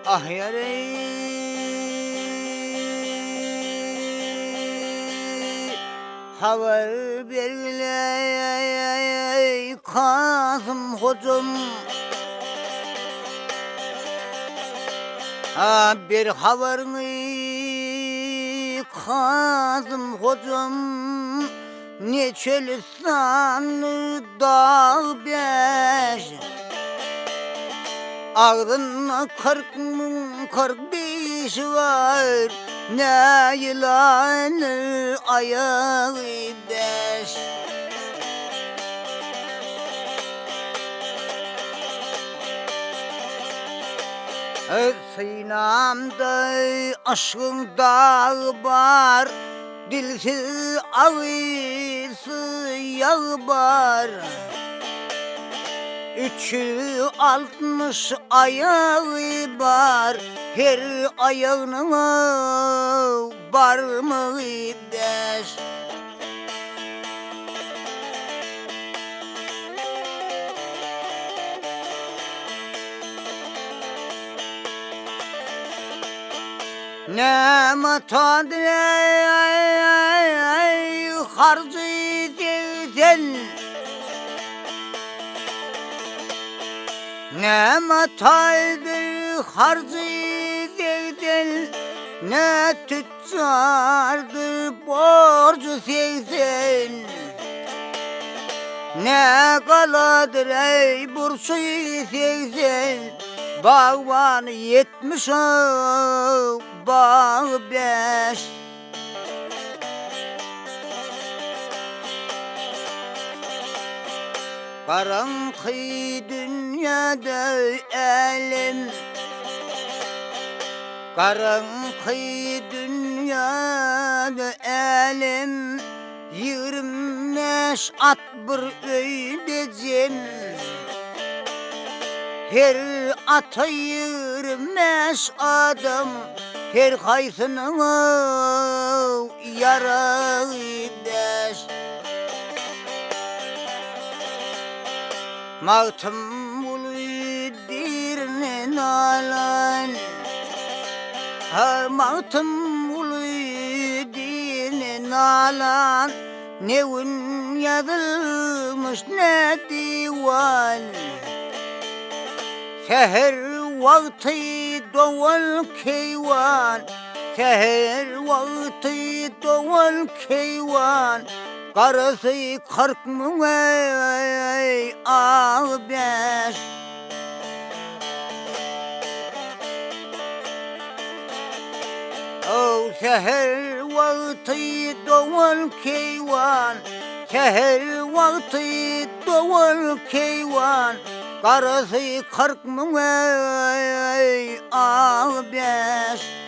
Ah yarey haber bergiley Kazım hocam. Bir haberini Kazım hocam, neçeli sanlı dağ beş, ağzına 40.045 var, ne yılanı ayağı beş. Sinamda aşkın dağı var, dilsiz ağısı yağı var. 360 ayağı var, her ayağının var mı beş? Ne matadre harcı devden, ne mataydır harcı devden, ne tüccardır borcu sevsen, ne kaladır ey bursu sevsen, bağvan 70 bağ 5. Karanlık dünyada elim, karanlık dünyada elim, 25 at bir öydecim, her ata 25 adam, her kaysının yarağı 5. Mağtım ulu dirne nalan, mağtım ulu dirne nalan, ne ün yazılmış ne divan. Seher vakti doğal keyvan, seher vakti doğal keyvan, karısı 40.000 ağ 5. O seher vakti doğal keyvan, seher vakti doğal keyvan, karısı 40.000 ağ 5.